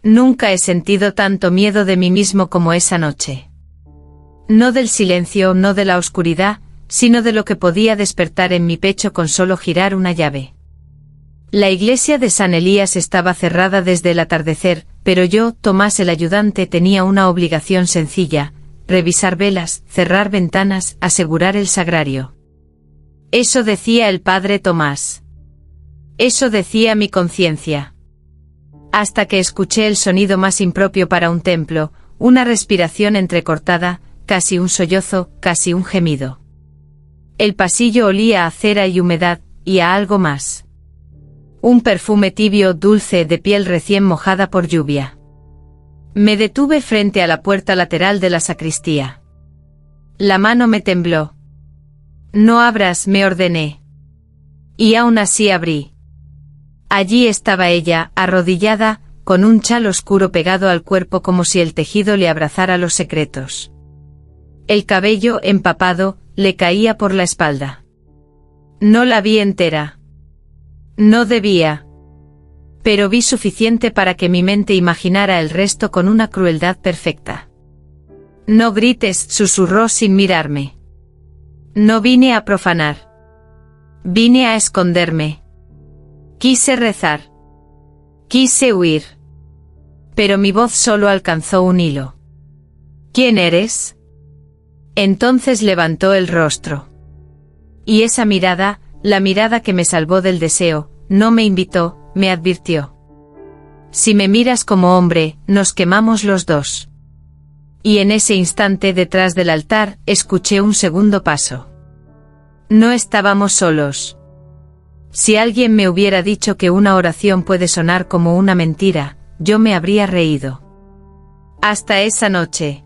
Nunca he sentido tanto miedo de mí mismo como esa noche. No del silencio, no de la oscuridad, sino de lo que podía despertar en mi pecho con solo girar una llave. La iglesia de San Elías estaba cerrada desde el atardecer, pero yo, Tomás el ayudante, tenía una obligación sencilla: revisar velas, cerrar ventanas, asegurar el sagrario. Eso decía el padre Tomás. Eso decía mi conciencia. Hasta que escuché el sonido más impropio para un templo, una respiración entrecortada, casi un sollozo, casi un gemido. El pasillo olía a cera y humedad, y a algo más. Un perfume tibio, dulce, de piel recién mojada por lluvia. Me detuve frente a la puerta lateral de la sacristía. La mano me tembló. No abras, me ordené. Y aún así abrí. Allí estaba ella, arrodillada, con un chal oscuro pegado al cuerpo como si el tejido le abrazara los secretos. El cabello, empapado, le caía por la espalda. No la vi entera. No debía. Pero vi suficiente para que mi mente imaginara el resto con una crueldad perfecta. No grites, susurró sin mirarme. No vine a profanar. Vine a esconderme. Quise rezar. Quise huir. Pero mi voz solo alcanzó un hilo. ¿Quién eres? Entonces levantó el rostro. Y esa mirada, la mirada que me salvó del deseo, no me invitó, me advirtió. Si me miras como hombre, nos quemamos los dos. Y en ese instante, detrás del altar, escuché un segundo paso. No estábamos solos. Si alguien me hubiera dicho que una oración puede sonar como una mentira, yo me habría reído. Hasta esa noche.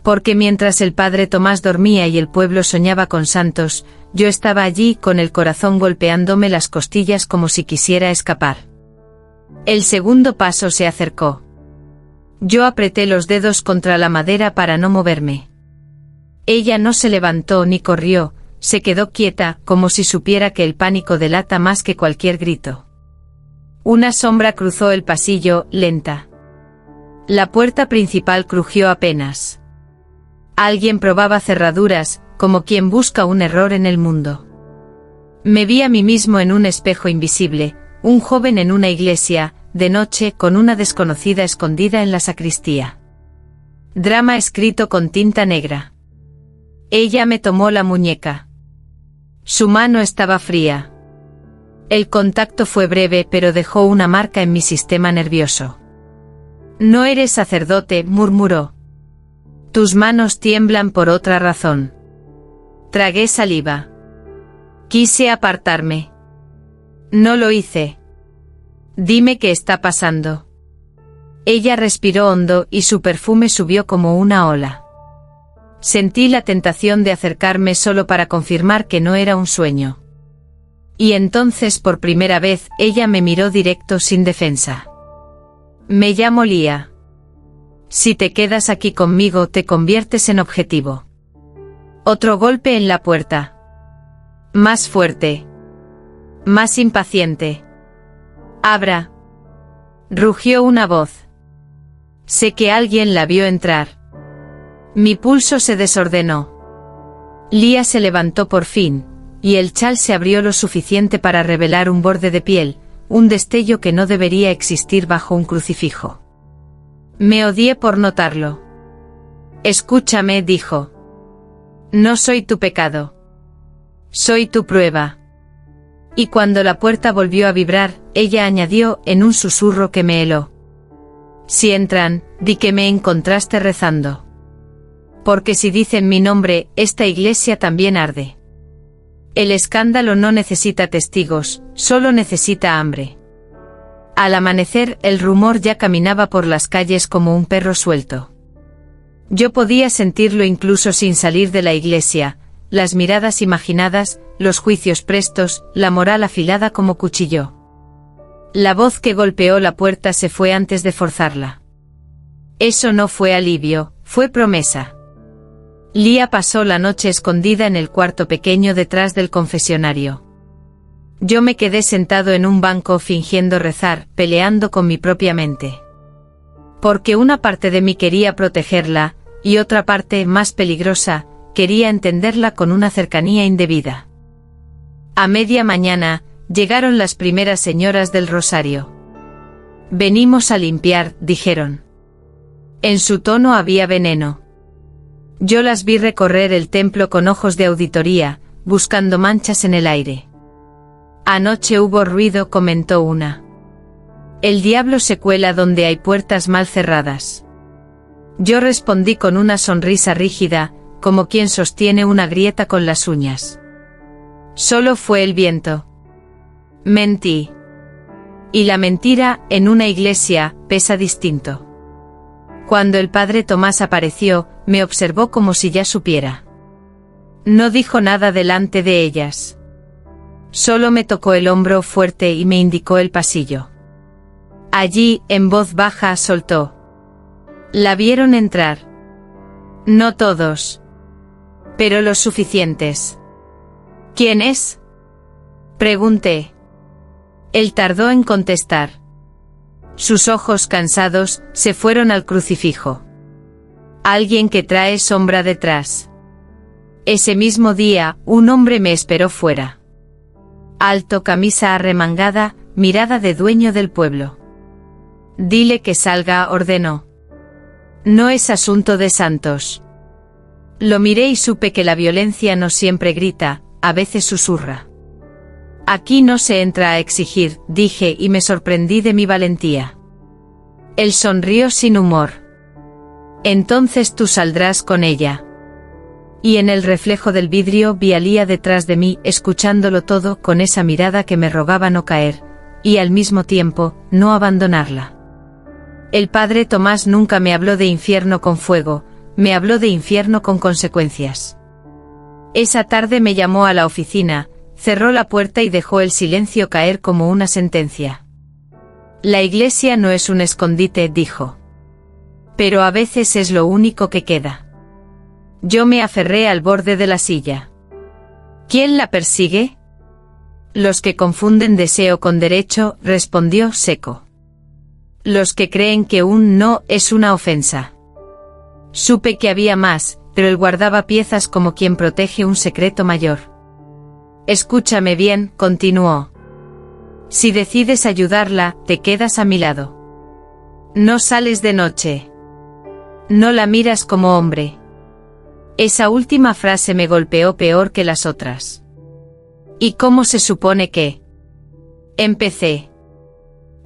Porque mientras el padre Tomás dormía y el pueblo soñaba con santos, yo estaba allí con el corazón golpeándome las costillas como si quisiera escapar. El segundo paso se acercó. Yo apreté los dedos contra la madera para no moverme. Ella no se levantó ni corrió, se quedó quieta, como si supiera que el pánico delata más que cualquier grito. Una sombra cruzó el pasillo, lenta. La puerta principal crujió apenas. Alguien probaba cerraduras, como quien busca un error en el mundo. Me vi a mí mismo en un espejo invisible, un joven en una iglesia, de noche, con una desconocida escondida en la sacristía. Drama escrito con tinta negra. Ella me tomó la muñeca. Su mano estaba fría. El contacto fue breve, pero dejó una marca en mi sistema nervioso. No eres sacerdote, murmuró. Tus manos tiemblan por otra razón. Tragué saliva. Quise apartarme. No lo hice. Dime qué está pasando. Ella respiró hondo y su perfume subió como una ola. Sentí la tentación de acercarme solo para confirmar que no era un sueño. Y entonces por primera vez ella me miró directo sin defensa. Me llamo Lía. Si te quedas aquí conmigo te conviertes en objetivo. Otro golpe en la puerta. Más fuerte. Más impaciente. Abra. Rugió una voz. Sé que alguien la vio entrar. Mi pulso se desordenó. Lía se levantó por fin, y el chal se abrió lo suficiente para revelar un borde de piel, un destello que no debería existir bajo un crucifijo. Me odié por notarlo. Escúchame, dijo. No soy tu pecado. Soy tu prueba. Y cuando la puerta volvió a vibrar, ella añadió en un susurro que me heló. Si entran, di que me encontraste rezando. Porque si dicen mi nombre, esta iglesia también arde. El escándalo no necesita testigos, solo necesita hambre. Al amanecer, el rumor ya caminaba por las calles como un perro suelto. Yo podía sentirlo incluso sin salir de la iglesia, las miradas imaginadas, los juicios prestos, la moral afilada como cuchillo. La voz que golpeó la puerta se fue antes de forzarla. Eso no fue alivio, fue promesa. Lía pasó la noche escondida en el cuarto pequeño detrás del confesionario. Yo me quedé sentado en un banco fingiendo rezar, peleando con mi propia mente. Porque una parte de mí quería protegerla, y otra parte, más peligrosa, quería entenderla con una cercanía indebida. A media mañana, llegaron las primeras señoras del Rosario. «Venimos a limpiar», dijeron. En su tono había veneno. Yo las vi recorrer el templo con ojos de auditoría, buscando manchas en el aire. «Anoche hubo ruido», comentó una. «El diablo se cuela donde hay puertas mal cerradas». Yo respondí con una sonrisa rígida, como quien sostiene una grieta con las uñas. «Solo fue el viento». Mentí. Y la mentira, en una iglesia, pesa distinto. Cuando el padre Tomás apareció, me observó como si ya supiera. No dijo nada delante de ellas. Solo me tocó el hombro fuerte y me indicó el pasillo. Allí, en voz baja, soltó. La vieron entrar. No todos. Pero los suficientes. ¿Quién es?, pregunté. Él tardó en contestar. Sus ojos cansados se fueron al crucifijo. Alguien que trae sombra detrás. Ese mismo día, un hombre me esperó fuera. Alto, camisa arremangada, mirada de dueño del pueblo. Dile que salga, ordenó. No es asunto de santos. Lo miré y supe que la violencia no siempre grita, a veces susurra. Aquí no se entra a exigir, dije y me sorprendí de mi valentía. Él sonrió sin humor. Entonces tú saldrás con ella. Y en el reflejo del vidrio vi a Lía detrás de mí, escuchándolo todo con esa mirada que me rogaba no caer, y al mismo tiempo, no abandonarla. El padre Tomás nunca me habló de infierno con fuego, me habló de infierno con consecuencias. Esa tarde me llamó a la oficina, cerró la puerta y dejó el silencio caer como una sentencia. La iglesia no es un escondite, dijo. Pero a veces es lo único que queda. Yo me aferré al borde de la silla. ¿Quién la persigue? Los que confunden deseo con derecho, respondió seco. Los que creen que un no es una ofensa. Supe que había más, pero él guardaba piezas como quien protege un secreto mayor. Escúchame bien, continuó. Si decides ayudarla, te quedas a mi lado. No sales de noche. No la miras como hombre. Esa última frase me golpeó peor que las otras. ¿Y cómo se supone que? Empecé.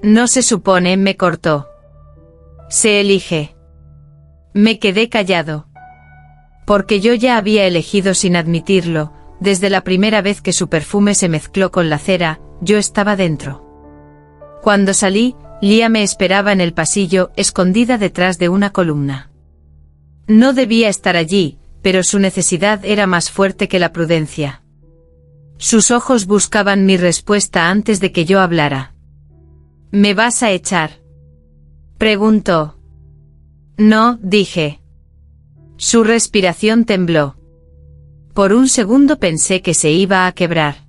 No se supone, me cortó. Se elige. Me quedé callado. Porque yo ya había elegido sin admitirlo, desde la primera vez que su perfume se mezcló con la cera, yo estaba dentro. Cuando salí, Lía me esperaba en el pasillo, escondida detrás de una columna. No debía estar allí, pero su necesidad era más fuerte que la prudencia. Sus ojos buscaban mi respuesta antes de que yo hablara. ¿Me vas a echar?, preguntó. No, dije. Su respiración tembló. Por un segundo pensé que se iba a quebrar.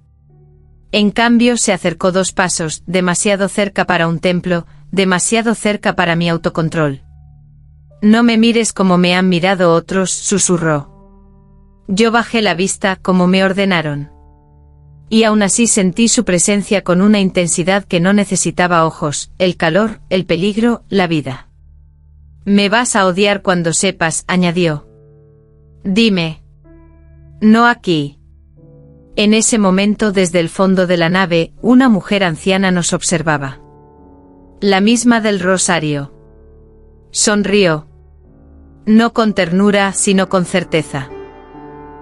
En cambio se acercó 2 pasos, demasiado cerca para un templo, demasiado cerca para mi autocontrol. No me mires como me han mirado otros, susurró. Yo bajé la vista como me ordenaron. Y aún así sentí su presencia con una intensidad que no necesitaba ojos, el calor, el peligro, la vida. Me vas a odiar cuando sepas, añadió. Dime. No aquí. En ese momento desde el fondo de la nave, una mujer anciana nos observaba. La misma del Rosario. Sonrió. No con ternura, sino con certeza.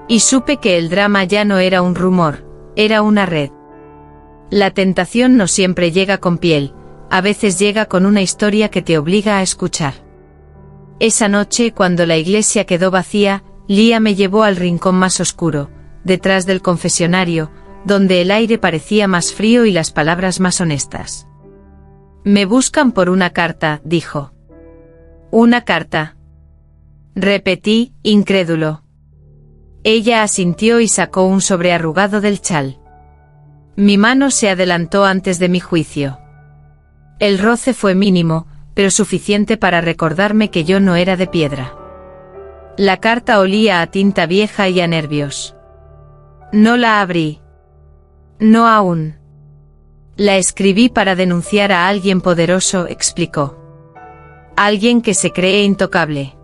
Y supe que el drama ya no era un rumor, era una red. La tentación no siempre llega con piel, a veces llega con una historia que te obliga a escuchar. Esa noche, cuando la iglesia quedó vacía, Lía me llevó al rincón más oscuro, detrás del confesionario, donde el aire parecía más frío y las palabras más honestas. Me buscan por una carta, dijo. ¿Una carta?, repetí, incrédulo. Ella asintió y sacó un sobre arrugado del chal. Mi mano se adelantó antes de mi juicio. El roce fue mínimo, pero suficiente para recordarme que yo no era de piedra. La carta olía a tinta vieja y a nervios. No la abrí. No aún. La escribí para denunciar a alguien poderoso, explicó. Alguien que se cree intocable.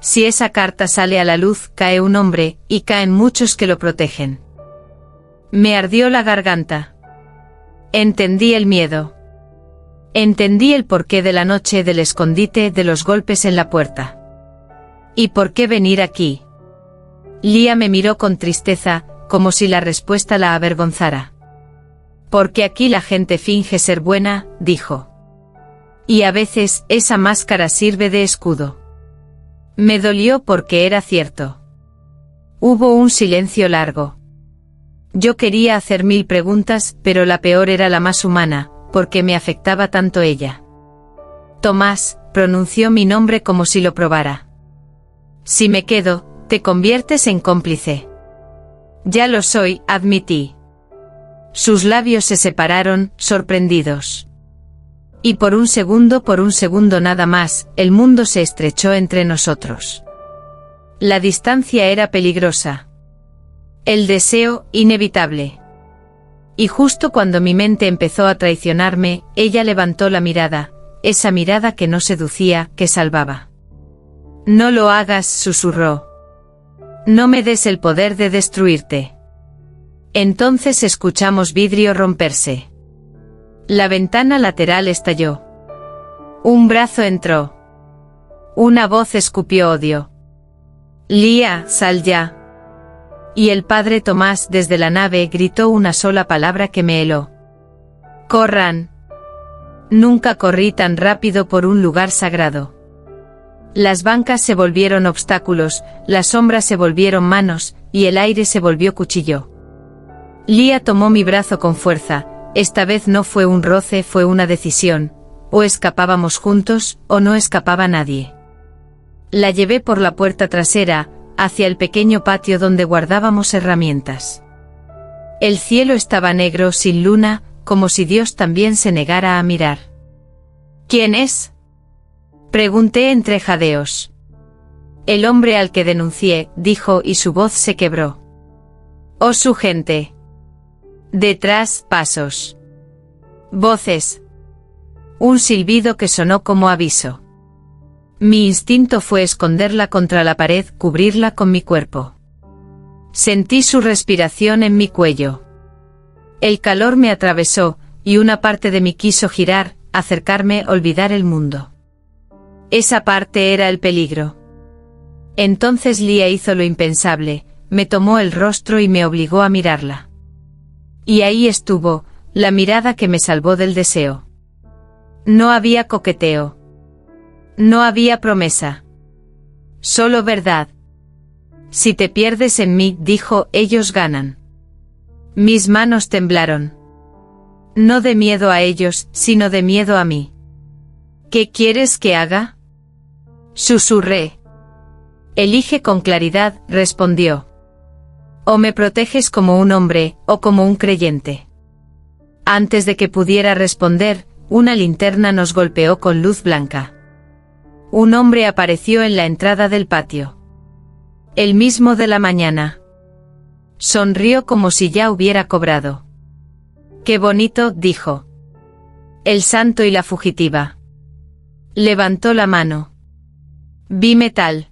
Si esa carta sale a la luz, cae un hombre, y caen muchos que lo protegen. Me ardió la garganta. Entendí el miedo. Entendí el porqué de la noche, del escondite, de los golpes en la puerta. ¿Y por qué venir aquí? Lia me miró con tristeza, como si la respuesta la avergonzara. Porque aquí la gente finge ser buena, dijo. Y a veces esa máscara sirve de escudo. Me dolió porque era cierto. Hubo un silencio largo. Yo quería hacer 1000 preguntas, pero la peor era la más humana, porque me afectaba tanto ella. Tomás, pronunció mi nombre como si lo probara. Si me quedo, te conviertes en cómplice. Ya lo soy, admití. Sus labios se separaron, sorprendidos. Y por un segundo nada más, el mundo se estrechó entre nosotros. La distancia era peligrosa. El deseo, inevitable. Y justo cuando mi mente empezó a traicionarme, ella levantó la mirada, esa mirada que no seducía, que salvaba. No lo hagas, susurró. No me des el poder de destruirte. Entonces escuchamos vidrio romperse. La ventana lateral estalló. Un brazo entró. Una voz escupió odio. Lia, sal ya. Y el padre Tomás desde la nave gritó una sola palabra que me heló. Corran. Nunca corrí tan rápido por un lugar sagrado. Las bancas se volvieron obstáculos, las sombras se volvieron manos, y el aire se volvió cuchillo. Lia tomó mi brazo con fuerza, esta vez no fue un roce, fue una decisión, o escapábamos juntos, o no escapaba nadie. La llevé por la puerta trasera, hacia el pequeño patio donde guardábamos herramientas. El cielo estaba negro, sin luna, como si Dios también se negara a mirar. ¿Quién es? Pregunté entre jadeos. El hombre al que denuncié, dijo, y su voz se quebró. Oh, su gente. Detrás, pasos. Voces. Un silbido que sonó como aviso. Mi instinto fue esconderla contra la pared, cubrirla con mi cuerpo. Sentí su respiración en mi cuello. El calor me atravesó, y una parte de mí quiso girar, acercarme, olvidar el mundo. Esa parte era el peligro. Entonces Lia hizo lo impensable, me tomó el rostro y me obligó a mirarla. Y ahí estuvo, la mirada que me salvó del deseo. No había coqueteo. No había promesa. Solo verdad. Si te pierdes en mí, dijo, ellos ganan. Mis manos temblaron. No de miedo a ellos, sino de miedo a mí. ¿Qué quieres que haga? Susurré. Elige con claridad, respondió. O me proteges como un hombre, o como un creyente. Antes de que pudiera responder, una linterna nos golpeó con luz blanca. Un hombre apareció en la entrada del patio. El mismo de la mañana. Sonrió como si ya hubiera cobrado. Qué bonito, dijo. El santo y la fugitiva. Levantó la mano. Vi metal.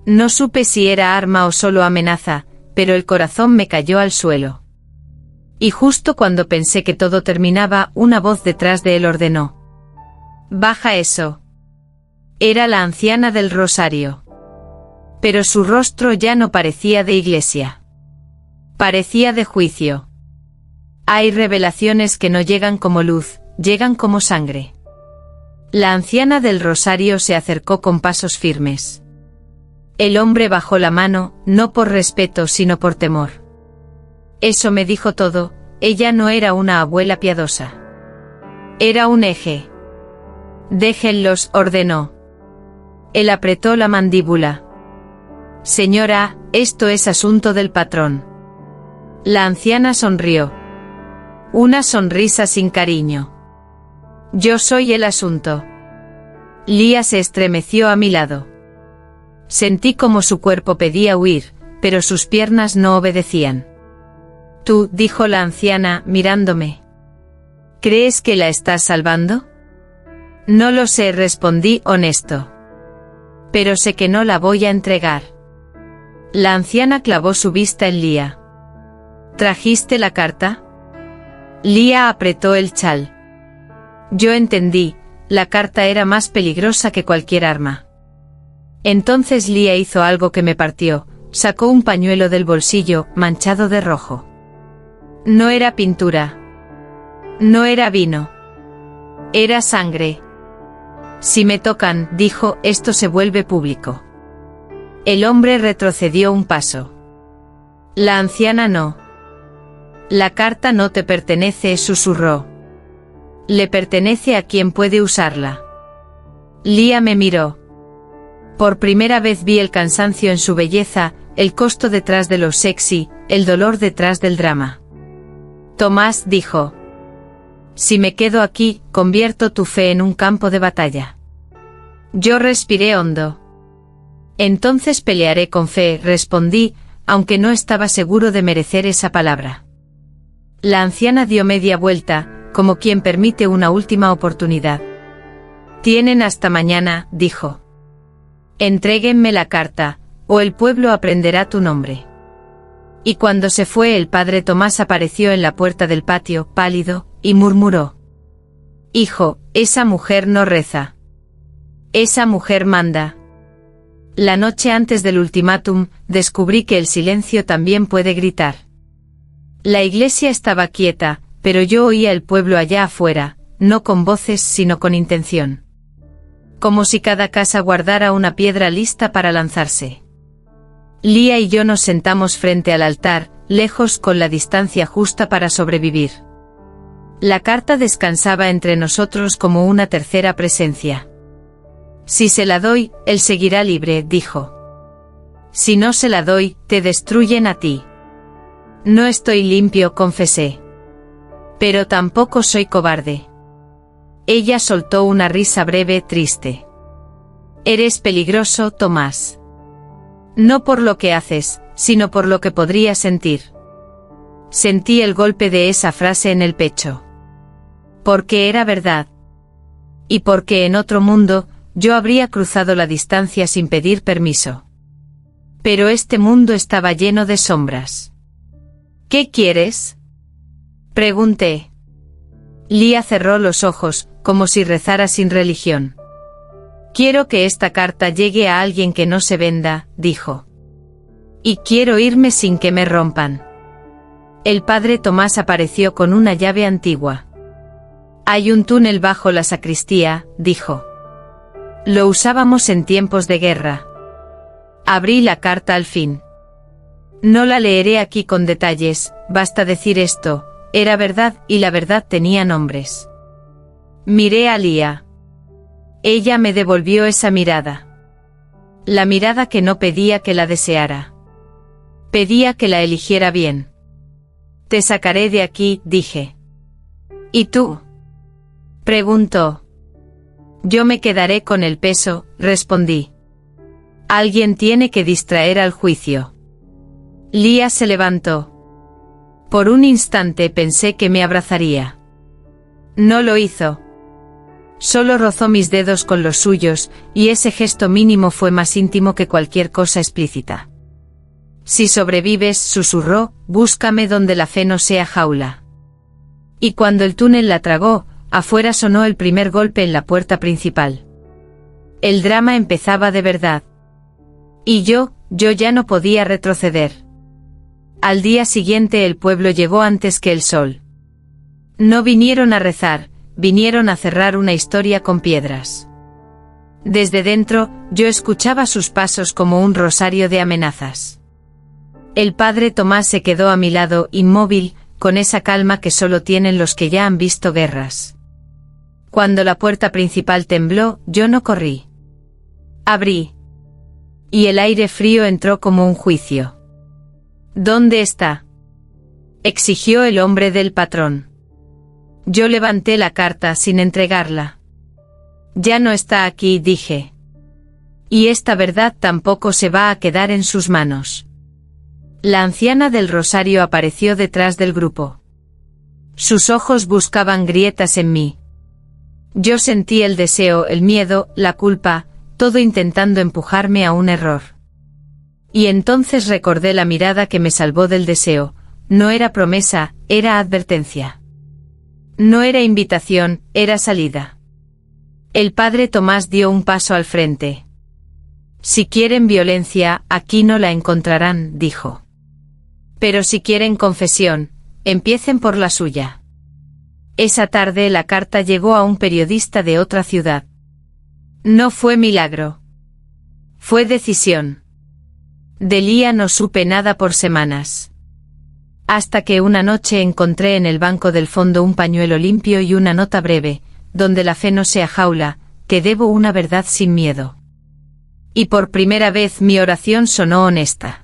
No supe si era arma o solo amenaza, pero el corazón me cayó al suelo. Y justo cuando pensé que todo terminaba, una voz detrás de él ordenó. Baja eso. Era la anciana del rosario. Pero su rostro ya no parecía de iglesia. Parecía de juicio. Hay revelaciones que no llegan como luz, llegan como sangre. La anciana del rosario se acercó con pasos firmes. El hombre bajó la mano, no por respeto sino por temor. Eso me dijo todo, ella no era una abuela piadosa. Era un eje. Déjenlos, ordenó. Él apretó la mandíbula. Señora, esto es asunto del patrón. La anciana sonrió. Una sonrisa sin cariño. Yo soy el asunto. Lía se estremeció a mi lado. Sentí como su cuerpo pedía huir, pero sus piernas no obedecían. Tú, dijo la anciana, mirándome. ¿Crees que la estás salvando? No lo sé, respondí honesto. Pero sé que no la voy a entregar. La anciana clavó su vista en Lía. ¿Trajiste la carta? Lía apretó el chal. Yo entendí, la carta era más peligrosa que cualquier arma. Entonces Lía hizo algo que me partió, sacó un pañuelo del bolsillo, manchado de rojo. No era pintura. No era vino. Era sangre. Si me tocan, dijo, esto se vuelve público. El hombre retrocedió un paso. La anciana no. La carta no te pertenece, susurró. Le pertenece a quien puede usarla. Lía me miró. Por primera vez vi el cansancio en su belleza, el costo detrás de lo sexy, el dolor detrás del drama. Tomás dijo. Si me quedo aquí, convierto tu fe en un campo de batalla. Yo respiré hondo. Entonces pelearé con fe, respondí, aunque no estaba seguro de merecer esa palabra. La anciana dio media vuelta, como quien permite una última oportunidad. Tienen hasta mañana, dijo. Entréguenme la carta, o el pueblo aprenderá tu nombre. Y cuando se fue el padre Tomás apareció en la puerta del patio, pálido, y murmuró. Hijo, esa mujer no reza. Esa mujer manda. La noche antes del ultimátum, descubrí que el silencio también puede gritar. La iglesia estaba quieta, pero yo oía el pueblo allá afuera, no con voces sino con intención. Como si cada casa guardara una piedra lista para lanzarse. Lía y yo nos sentamos frente al altar, lejos con la distancia justa para sobrevivir. La carta descansaba entre nosotros como una tercera presencia. Si se la doy, él seguirá libre, dijo. Si no se la doy, te destruyen a ti. No estoy limpio, confesé. Pero tampoco soy cobarde. Ella soltó una risa breve, triste. Eres peligroso, Tomás. No por lo que haces, sino por lo que podría sentir. Sentí el golpe de esa frase en el pecho. Porque era verdad. Y porque en otro mundo, yo habría cruzado la distancia sin pedir permiso. Pero este mundo estaba lleno de sombras. ¿Qué quieres? Pregunté. Lía cerró los ojos, como si rezara sin religión. Quiero que esta carta llegue a alguien que no se venda, dijo. Y quiero irme sin que me rompan. El padre Tomás apareció con una llave antigua. Hay un túnel bajo la sacristía, dijo. Lo usábamos en tiempos de guerra. Abrí la carta al fin. No la leeré aquí con detalles, basta decir esto, era verdad y la verdad tenía nombres. Miré a Lía. Ella me devolvió esa mirada. La mirada que no pedía que la deseara. Pedía que la eligiera bien. Te sacaré de aquí, dije. ¿Y tú? Preguntó. Yo me quedaré con el peso, respondí. Alguien tiene que distraer al juicio. Lía se levantó. Por un instante pensé que me abrazaría. No lo hizo. Solo rozó mis dedos con los suyos, y ese gesto mínimo fue más íntimo que cualquier cosa explícita. Si sobrevives, susurró, búscame donde la fe no sea jaula. Y cuando el túnel la tragó, afuera sonó el primer golpe en la puerta principal. El drama empezaba de verdad. Y yo ya no podía retroceder. Al día siguiente el pueblo llegó antes que el sol. No vinieron a rezar, vinieron a cerrar una historia con piedras. Desde dentro, yo escuchaba sus pasos como un rosario de amenazas. El padre Tomás se quedó a mi lado, inmóvil, con esa calma que solo tienen los que ya han visto guerras. Cuando la puerta principal tembló, yo no corrí. Abrí. Y el aire frío entró como un juicio. ¿Dónde está? Exigió el hombre del patrón. Yo levanté la carta sin entregarla. Ya no está aquí, dije. Y esta verdad tampoco se va a quedar en sus manos. La anciana del rosario apareció detrás del grupo. Sus ojos buscaban grietas en mí. Yo sentí el deseo, el miedo, la culpa, todo intentando empujarme a un error. Y entonces recordé la mirada que me salvó del deseo. No era promesa, era advertencia. No era invitación, era salida. El padre Tomás dio un paso al frente. Si quieren violencia, aquí no la encontrarán, dijo. Pero si quieren confesión, empiecen por la suya. Esa tarde la carta llegó a un periodista de otra ciudad. No fue milagro. Fue decisión. De Lía no supe nada por semanas. Hasta que una noche encontré en el banco del fondo un pañuelo limpio y una nota breve, donde la fe no sea jaula, te debo una verdad sin miedo. Y por primera vez mi oración sonó honesta.